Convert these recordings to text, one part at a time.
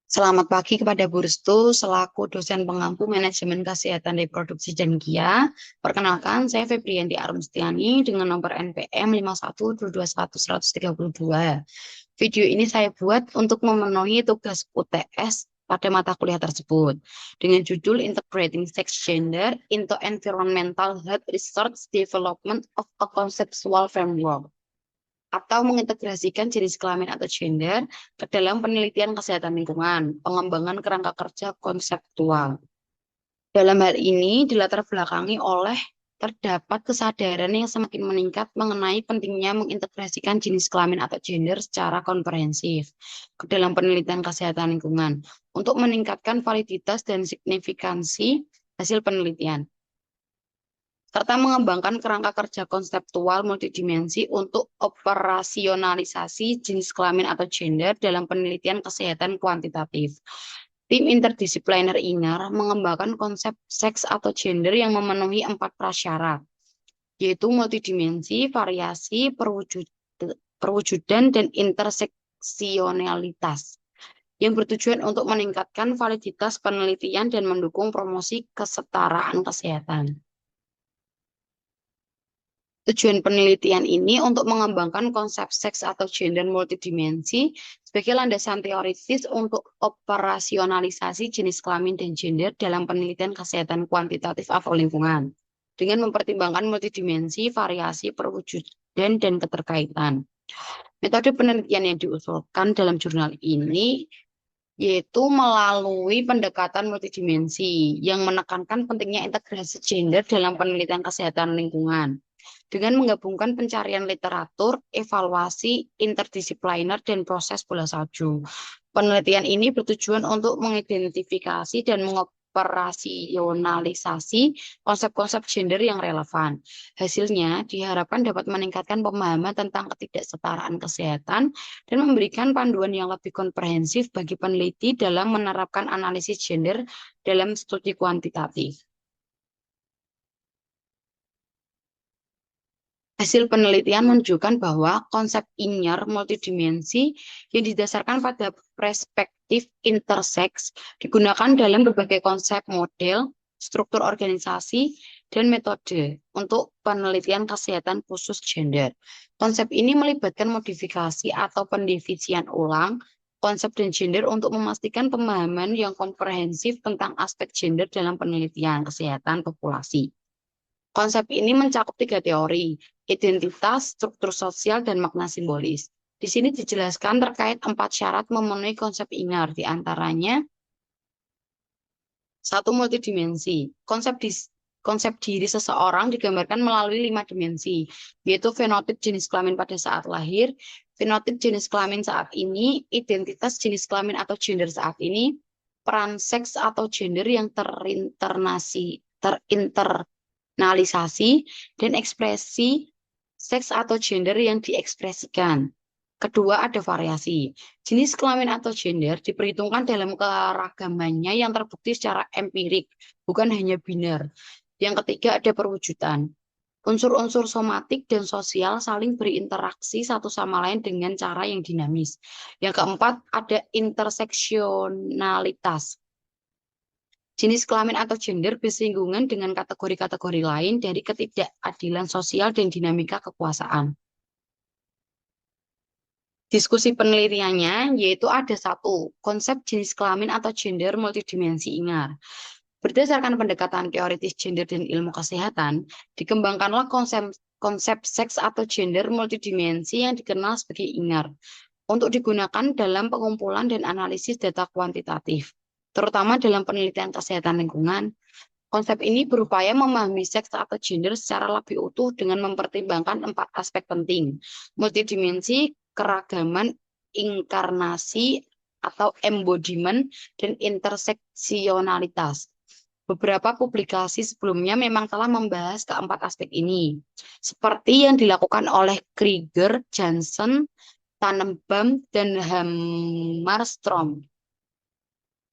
Selamat pagi kepada Bu Restu selaku dosen pengampu manajemen kesehatan reproduksi dan GIA. Perkenalkan, saya Febrianti Armstiani dengan nomor NPM 51221132. Video ini saya buat untuk memenuhi tugas UTS pada mata kuliah tersebut dengan judul Integrating Sex Gender into Environmental Health Research Development of a Conceptual Framework, atau mengintegrasikan jenis kelamin atau gender ke dalam penelitian kesehatan lingkungan, pengembangan kerangka kerja konseptual. Dalam hal ini dilatar belakangi oleh terdapat kesadaran yang semakin meningkat mengenai pentingnya mengintegrasikan jenis kelamin atau gender secara komprehensif ke dalam penelitian kesehatan lingkungan untuk meningkatkan validitas dan signifikansi hasil penelitian, serta mengembangkan kerangka kerja konseptual multidimensi untuk operasionalisasi jenis kelamin atau gender dalam penelitian kesehatan kuantitatif. Tim interdisipliner INAR mengembangkan konsep seks atau gender yang memenuhi 4 prasyarat, yaitu multidimensi, variasi, perwujudan, dan interseksionalitas, yang bertujuan untuk meningkatkan validitas penelitian dan mendukung promosi kesetaraan kesehatan. Tujuan penelitian ini untuk mengembangkan konsep seks atau gender multidimensi sebagai landasan teoritis untuk operasionalisasi jenis kelamin dan gender dalam penelitian kesehatan kuantitatif atau lingkungan, dengan mempertimbangkan multidimensi, variasi, perwujudan, dan keterkaitan. Metode penelitian yang diusulkan dalam jurnal ini yaitu melalui pendekatan multidimensi yang menekankan pentingnya integrasi gender dalam penelitian kesehatan lingkungan dengan menggabungkan pencarian literatur, evaluasi interdisipliner, dan proses bola salju. Penelitian ini bertujuan untuk mengidentifikasi dan mengoperasionalisasi konsep-konsep gender yang relevan. Hasilnya diharapkan dapat meningkatkan pemahaman tentang ketidaksetaraan kesehatan dan memberikan panduan yang lebih komprehensif bagi peneliti dalam menerapkan analisis gender dalam studi kuantitatif. Hasil penelitian menunjukkan bahwa konsep INAR multidimensi yang didasarkan pada perspektif intersex digunakan dalam berbagai konsep model, struktur organisasi, dan metode untuk penelitian kesehatan khusus gender. Konsep ini melibatkan modifikasi atau pendivisian ulang konsep dan gender untuk memastikan pemahaman yang komprehensif tentang aspek gender dalam penelitian kesehatan populasi. Konsep ini mencakup 3 teori: identitas, struktur sosial, dan makna simbolis. Di sini dijelaskan terkait 4 syarat memenuhi konsep INAR, di antaranya 1. Multidimensi. Konsep diri seseorang digambarkan melalui 5 dimensi, yaitu fenotip jenis kelamin pada saat lahir, fenotip jenis kelamin saat ini, identitas jenis kelamin atau gender saat ini, peran seks atau gender yang terinteralisasi, dan ekspresi seks atau gender yang diekspresikan. Kedua, ada variasi. Jenis kelamin atau gender diperhitungkan dalam keragamannya yang terbukti secara empirik, bukan hanya biner. Yang ketiga, ada perwujudan. Unsur-unsur somatik dan sosial saling berinteraksi satu sama lain dengan cara yang dinamis. Yang keempat, ada interseksionalitas. Jenis kelamin atau gender bersinggungan dengan kategori-kategori lain dari ketidakadilan sosial dan dinamika kekuasaan. Diskusi penelitiannya yaitu ada 1. Konsep jenis kelamin atau gender multidimensi INAR. Berdasarkan pendekatan teoritis gender dan ilmu kesehatan, dikembangkanlah konsep seks atau gender multidimensi yang dikenal sebagai INAR untuk digunakan dalam pengumpulan dan analisis data kuantitatif, terutama dalam penelitian kesehatan lingkungan. Konsep ini berupaya memahami seks atau gender secara lebih utuh dengan mempertimbangkan 4 aspek penting: multidimensi, keragaman, inkarnasi atau embodiment, dan interseksionalitas. Beberapa publikasi sebelumnya memang telah membahas keempat aspek ini, seperti yang dilakukan oleh Krieger, Johnson, Tannenbaum, dan Hammarström.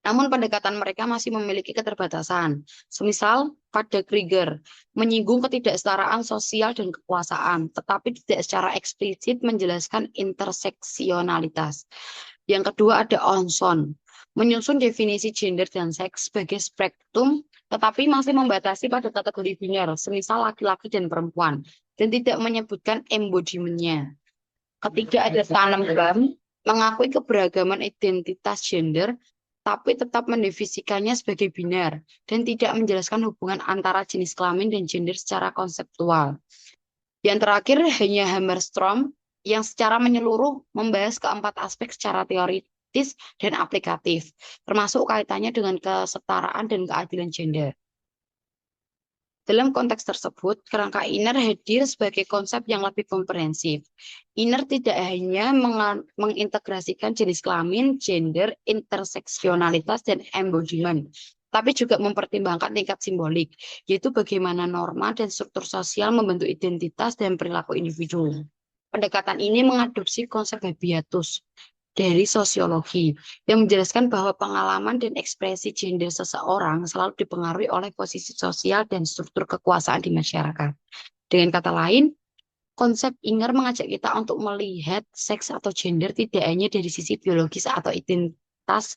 Namun pendekatan mereka masih memiliki keterbatasan. Semisal pada Krieger, menyinggung ketidaksetaraan sosial dan kekuasaan, tetapi tidak secara eksplisit menjelaskan interseksionalitas. Yang kedua ada Onson, menyusun definisi gender dan seks sebagai spektrum, tetapi masih membatasi pada kategori biner, semisal laki-laki dan perempuan, dan tidak menyebutkan embodimentnya. Ketiga ada Tanenbaum, mengakui keberagaman identitas gender, tapi tetap mendefinisikannya sebagai biner, dan tidak menjelaskan hubungan antara jenis kelamin dan gender secara konseptual. Yang terakhir hanya Hammerstrom yang secara menyeluruh membahas keempat aspek secara teoritis dan aplikatif, termasuk kaitannya dengan kesetaraan dan keadilan gender. Dalam konteks tersebut, kerangka inner hadir sebagai konsep yang lebih komprehensif. Inner tidak hanya mengintegrasikan jenis kelamin, gender, interseksionalitas, dan embodiment, tapi juga mempertimbangkan tingkat simbolik, yaitu bagaimana norma dan struktur sosial membentuk identitas dan perilaku individu. Pendekatan ini mengadopsi konsep habitus dari sosiologi yang menjelaskan bahwa pengalaman dan ekspresi gender seseorang selalu dipengaruhi oleh posisi sosial dan struktur kekuasaan di masyarakat. Dengan kata lain, konsep Inger mengajak kita untuk melihat seks atau gender tidak hanya dari sisi biologis atau identitas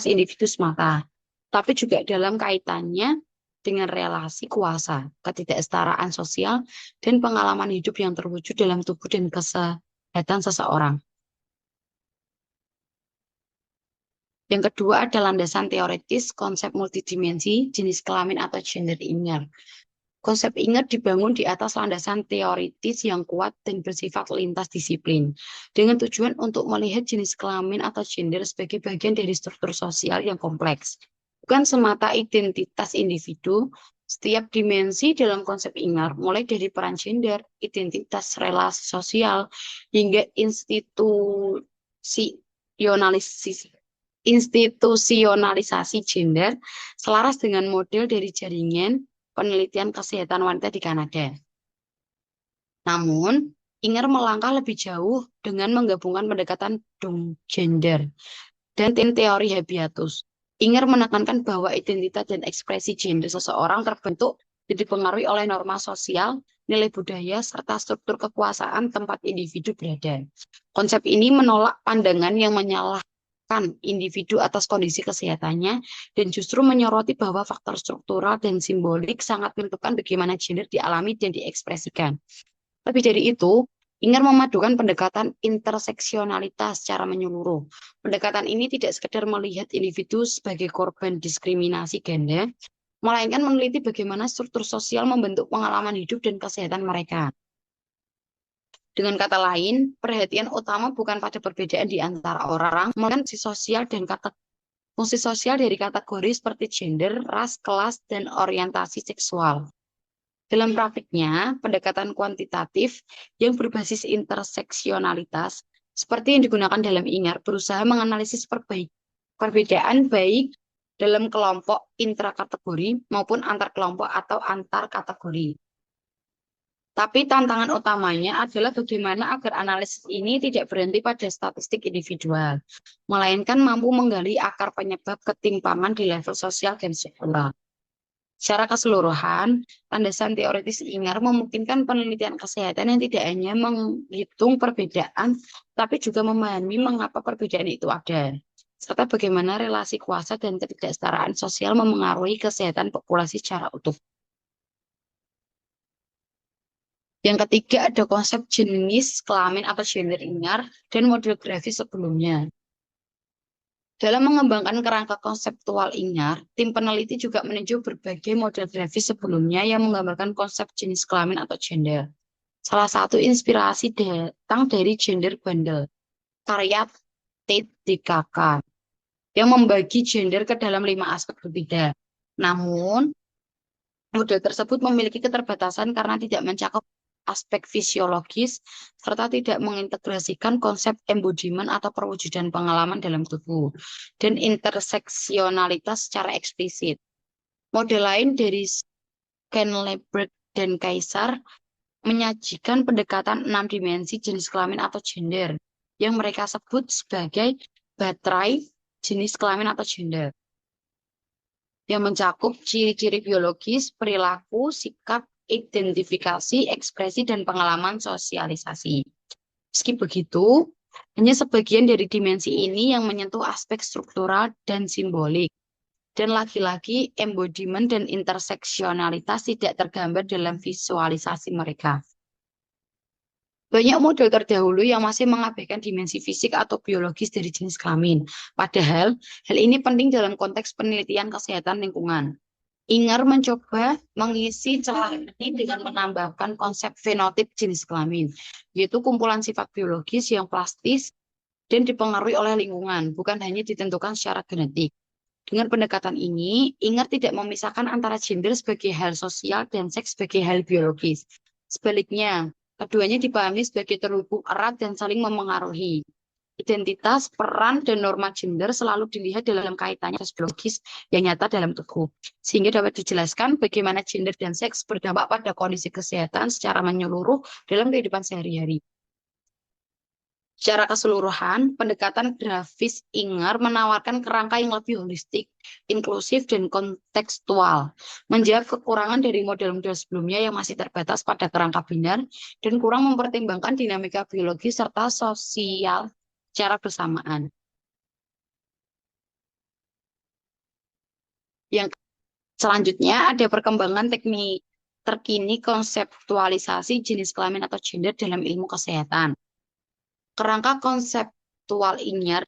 individu semata, tapi juga dalam kaitannya dengan relasi kuasa, ketidaksetaraan sosial, dan pengalaman hidup yang terwujud dalam tubuh dan kesehatan seseorang. Yang kedua ada landasan teoritis konsep multidimensi jenis kelamin atau gender Inger. Konsep Inger dibangun di atas landasan teoritis yang kuat dan bersifat lintas disiplin, dengan tujuan untuk melihat jenis kelamin atau gender sebagai bagian dari struktur sosial yang kompleks. Bukan semata identitas individu, setiap dimensi dalam konsep Inger, mulai dari peran gender, identitas relasi sosial, hingga institusionalisasi gender selaras dengan model dari jaringan penelitian kesehatan wanita di Kanada. Namun, Inger melangkah lebih jauh dengan menggabungkan pendekatan gender dan teori habitus. Inger menekankan bahwa identitas dan ekspresi gender seseorang terbentuk dan dipengaruhi oleh norma sosial, nilai budaya, serta struktur kekuasaan tempat individu berada. Konsep ini menolak pandangan yang menyalahkan individu atas kondisi kesehatannya dan justru menyoroti bahwa faktor struktural dan simbolik sangat menentukan bagaimana gender dialami dan diekspresikan. Lebih dari itu, Inger memadukan pendekatan interseksionalitas secara menyeluruh. Pendekatan ini tidak sekedar melihat individu sebagai korban diskriminasi gender, melainkan meneliti bagaimana struktur sosial membentuk pengalaman hidup dan kesehatan mereka. Dengan kata lain, perhatian utama bukan pada perbedaan di antara orang, melainkan fungsi sosial dari kategori seperti gender, ras, kelas, dan orientasi seksual. Dalam praktiknya, pendekatan kuantitatif yang berbasis interseksionalitas, seperti yang digunakan dalam Inger, berusaha menganalisis perbedaan baik dalam kelompok intrakategori maupun antar kelompok atau antar kategori. Tapi tantangan utamanya adalah bagaimana agar analisis ini tidak berhenti pada statistik individual, melainkan mampu menggali akar penyebab ketimpangan di level sosial dan struktural. Secara keseluruhan, landasan teoritis Inger memungkinkan penelitian kesehatan yang tidak hanya menghitung perbedaan, tapi juga memahami mengapa perbedaan itu ada, serta bagaimana relasi kuasa dan ketidaksetaraan sosial memengaruhi kesehatan populasi secara utuh. Yang ketiga ada konsep jenis kelamin atau gender Inger dan model grafis sebelumnya. Dalam mengembangkan kerangka konseptual Inger, tim peneliti juga meninjau berbagai model grafis sebelumnya yang menggambarkan konsep jenis kelamin atau gender. Salah satu inspirasi datang dari Gender Bundle, karya Tate DKK, yang membagi gender ke dalam 5 aspek berbeda. Namun, model tersebut memiliki keterbatasan karena tidak mencakup aspek fisiologis, serta tidak mengintegrasikan konsep embodiment atau perwujudan pengalaman dalam tubuh, dan interseksionalitas secara eksplisit. Model lain dari Scanlberg dan Kaisar menyajikan pendekatan 6 dimensi jenis kelamin atau gender, yang mereka sebut sebagai baterai jenis kelamin atau gender, yang mencakup ciri-ciri biologis, perilaku, sikap, identifikasi, ekspresi, dan pengalaman sosialisasi. Meski begitu, Hanya sebagian dari dimensi ini yang menyentuh aspek struktural dan simbolik. Dan lagi-lagi embodiment dan interseksionalitas tidak tergambar dalam visualisasi mereka. Banyak model terdahulu yang masih mengabaikan dimensi fisik atau biologis dari jenis kelamin. Padahal, hal ini penting dalam konteks penelitian kesehatan lingkungan. Inger mencoba mengisi celah ini dengan menambahkan konsep fenotip jenis kelamin, yaitu kumpulan sifat biologis yang plastis dan dipengaruhi oleh lingkungan, bukan hanya ditentukan secara genetik. Dengan pendekatan ini, Inger tidak memisahkan antara gender sebagai hal sosial dan seks sebagai hal biologis. Sebaliknya, keduanya dipahami sebagai terhubung erat dan saling memengaruhi. Identitas, peran, dan norma gender selalu dilihat dalam kaitannya biologis yang nyata dalam tubuh. Sehingga dapat dijelaskan bagaimana gender dan seks berdampak pada kondisi kesehatan secara menyeluruh dalam kehidupan sehari-hari. Secara keseluruhan, pendekatan grafis Inger menawarkan kerangka yang lebih holistik, inklusif, dan kontekstual. Menjawab kekurangan dari model-model sebelumnya yang masih terbatas pada kerangka biner dan kurang mempertimbangkan dinamika biologi serta sosial secara bersamaan. Yang selanjutnya ada perkembangan teknik terkini konseptualisasi jenis kelamin atau gender dalam ilmu kesehatan. Kerangka konseptual Inger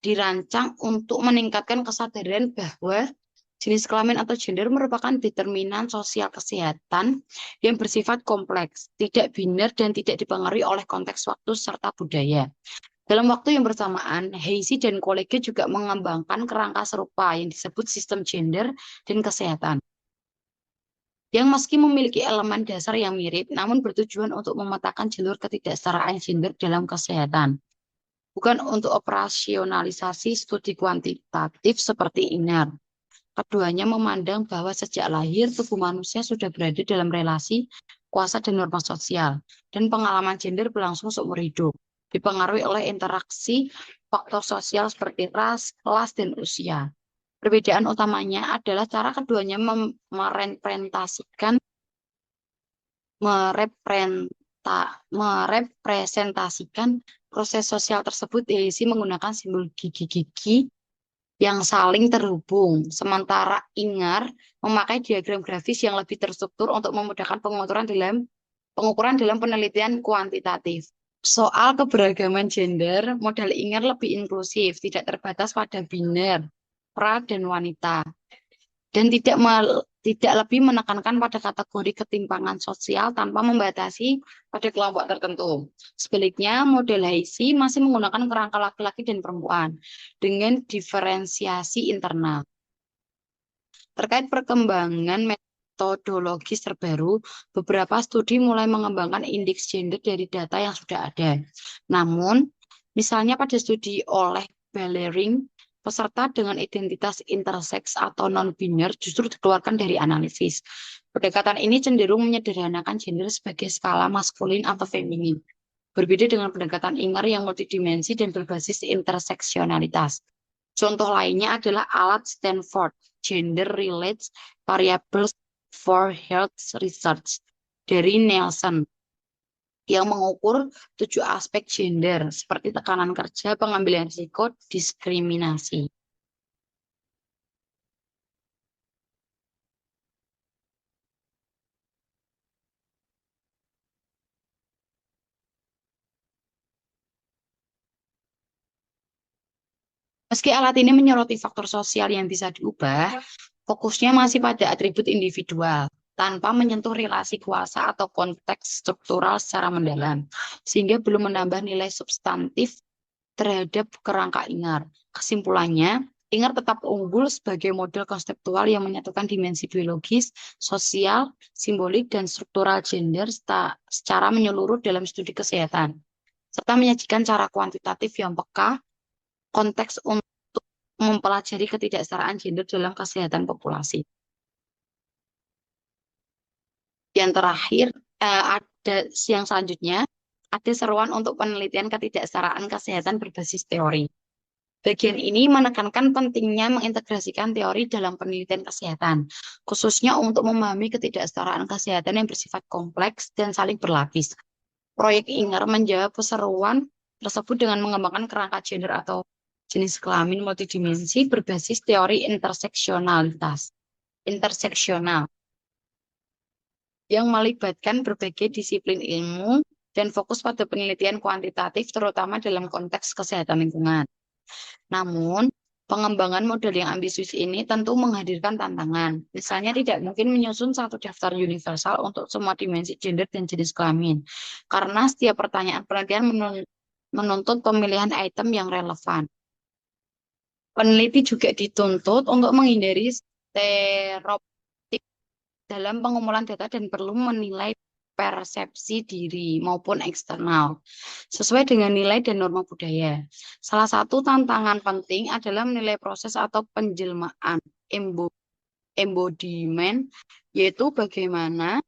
dirancang untuk meningkatkan kesadaran bahwa jenis kelamin atau gender merupakan determinan sosial kesehatan yang bersifat kompleks, tidak biner, dan tidak dipengaruhi oleh konteks waktu serta budaya. Dalam waktu yang bersamaan, Heisi dan kolega juga mengembangkan kerangka serupa yang disebut sistem gender dan kesehatan, yang meski memiliki elemen dasar yang mirip, namun bertujuan untuk memetakan jalur ketidaksetaraan gender dalam kesehatan, bukan untuk operasionalisasi studi kuantitatif seperti INER. Keduanya memandang bahwa sejak lahir tubuh manusia sudah berada dalam relasi kuasa dan norma sosial, dan pengalaman gender berlangsung seumur hidup, dipengaruhi oleh interaksi faktor sosial seperti ras, kelas, dan usia. Perbedaan utamanya adalah cara keduanya merepresentasikan merepresentasikan proses sosial tersebut, yaitu menggunakan simbol gigi-gigi yang saling terhubung. Sementara Inger memakai diagram grafis yang lebih terstruktur untuk memudahkan pengukuran dalam penelitian kuantitatif. Soal keberagaman gender, model Inger lebih inklusif, tidak terbatas pada biner, pra, dan wanita, dan tidak lebih menekankan pada kategori ketimpangan sosial tanpa membatasi pada kelompok tertentu. Sebaliknya, model Heisi masih menggunakan kerangka laki-laki dan perempuan dengan diferensiasi internal. Terkait perkembangan metodologis terbaru, beberapa studi mulai mengembangkan indeks gender dari data yang sudah ada. Namun, misalnya pada studi oleh Bellering, peserta dengan identitas intersex atau non-biner justru dikeluarkan dari analisis. Pendekatan ini cenderung menyederhanakan gender sebagai skala maskulin atau feminin, berbeda dengan pendekatan Inger yang multidimensi dan berbasis interseksionalitas. Contoh lainnya adalah alat Stanford Gender Related Variables for Health Research dari Nielsen yang mengukur 7 aspek gender seperti tekanan kerja, pengambilan risiko, diskriminasi. Meski alat ini menyoroti faktor sosial yang bisa diubah, fokusnya masih pada atribut individual, tanpa menyentuh relasi kuasa atau konteks struktural secara mendalam, sehingga belum menambah nilai substantif terhadap kerangka Inger. Kesimpulannya, Inger tetap unggul sebagai model konseptual yang menyatukan dimensi biologis, sosial, simbolik, dan struktural gender secara menyeluruh dalam studi kesehatan, serta menyajikan cara kuantitatif yang peka, konteks untuk mempelajari ketidaksetaraan gender dalam kesehatan populasi. Yang terakhir, ada yang selanjutnya, ada seruan untuk penelitian ketidaksetaraan kesehatan berbasis teori. Bagian ini menekankan pentingnya mengintegrasikan teori dalam penelitian kesehatan, khususnya untuk memahami ketidaksetaraan kesehatan yang bersifat kompleks dan saling berlapis. Proyek Inger menjawab seruan tersebut dengan mengembangkan kerangka gender atau jenis kelamin multidimensi berbasis teori interseksional yang melibatkan berbagai disiplin ilmu dan fokus pada penelitian kuantitatif terutama dalam konteks kesehatan lingkungan. Namun, pengembangan model yang ambisius ini tentu menghadirkan tantangan. Misalnya tidak mungkin menyusun satu daftar universal untuk semua dimensi gender dan jenis kelamin, karena setiap pertanyaan penelitian menuntut pemilihan item yang relevan. Peneliti juga dituntut untuk menghindari stereotip dalam pengumpulan data dan perlu menilai persepsi diri maupun eksternal sesuai dengan nilai dan norma budaya. Salah satu tantangan penting adalah menilai proses atau penjelmaan embodiment, yaitu bagaimana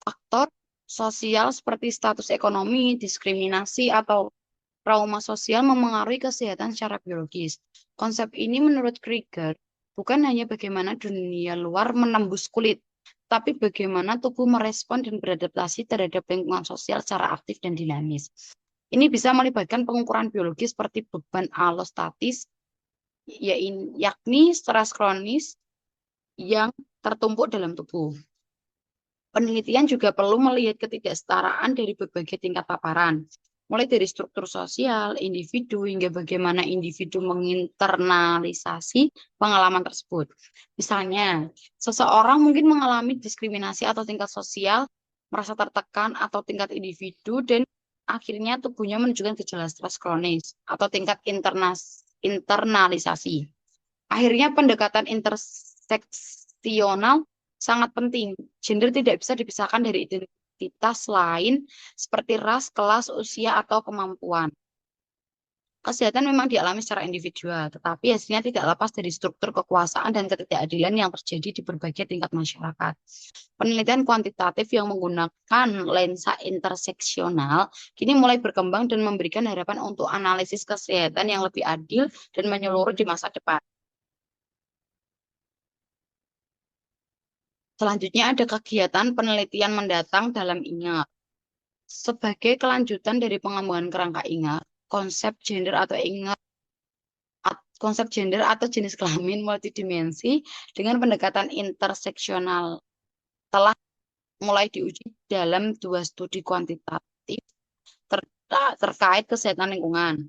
faktor sosial seperti status ekonomi, diskriminasi, atau trauma sosial memengaruhi kesehatan secara biologis. Konsep ini menurut Krieger bukan hanya bagaimana dunia luar menembus kulit, tapi bagaimana tubuh merespon dan beradaptasi terhadap lingkungan sosial secara aktif dan dinamis. Ini bisa melibatkan pengukuran biologis seperti beban alostatis, yakni stres kronis yang tertumpuk dalam tubuh. Penelitian juga perlu melihat ketidaksetaraan dari berbagai tingkat paparan, mulai dari struktur sosial, individu, hingga bagaimana individu menginternalisasi pengalaman tersebut. Misalnya, seseorang mungkin mengalami diskriminasi atau tingkat sosial, merasa tertekan atau tingkat individu, dan akhirnya tubuhnya menunjukkan gejala stres kronis atau tingkat internalisasi. Akhirnya pendekatan interseksional sangat penting. Gender tidak bisa dipisahkan dari identitas lain seperti ras, kelas, usia, atau kemampuan. Kesehatan memang dialami secara individual, tetapi hasilnya tidak lepas dari struktur kekuasaan dan ketidakadilan yang terjadi di berbagai tingkat masyarakat. Penelitian kuantitatif yang menggunakan lensa interseksional kini mulai berkembang dan memberikan harapan untuk analisis kesehatan yang lebih adil dan menyeluruh di masa depan. Selanjutnya ada kegiatan penelitian mendatang dalam INGAR. Sebagai kelanjutan dari pengembangan kerangka INGAR, konsep gender atau jenis kelamin multidimensi dengan pendekatan interseksional telah mulai diuji dalam 2 studi kuantitatif terkait kesehatan lingkungan.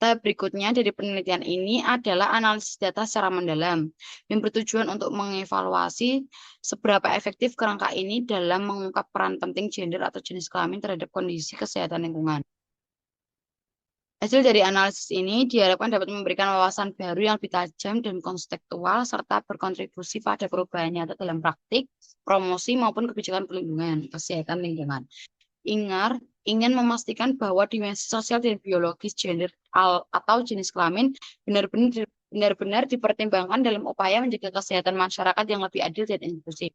Tahap berikutnya dari penelitian ini adalah analisis data secara mendalam yang bertujuan untuk mengevaluasi seberapa efektif kerangka ini dalam mengungkap peran penting gender atau jenis kelamin terhadap kondisi kesehatan lingkungan. Hasil dari analisis ini diharapkan dapat memberikan wawasan baru yang lebih tajam dan konstekstual serta berkontribusi pada perubahan nyata dalam praktik, promosi maupun kebijakan perlindungan kesehatan lingkungan. INGAR ingin memastikan bahwa dimensi sosial dan biologis gender atau jenis kelamin benar-benar dipertimbangkan dalam upaya menjaga kesehatan masyarakat yang lebih adil dan inklusif.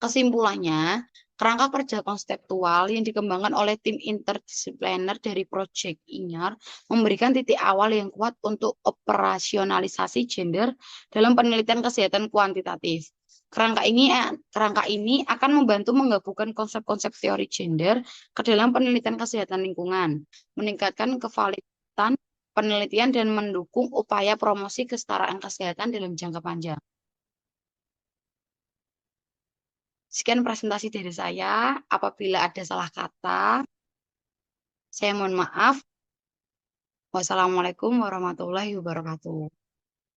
Kesimpulannya, kerangka kerja konseptual yang dikembangkan oleh tim interdisipliner dari Project INGAR memberikan titik awal yang kuat untuk operasionalisasi gender dalam penelitian kesehatan kuantitatif. Kerangka ini akan membantu menggabungkan konsep-konsep teori gender ke dalam penelitian kesehatan lingkungan, meningkatkan kevalitan penelitian dan mendukung upaya promosi kesetaraan kesehatan dalam jangka panjang. Sekian presentasi dari saya. Apabila ada salah kata, saya mohon maaf. Wassalamualaikum warahmatullahi wabarakatuh.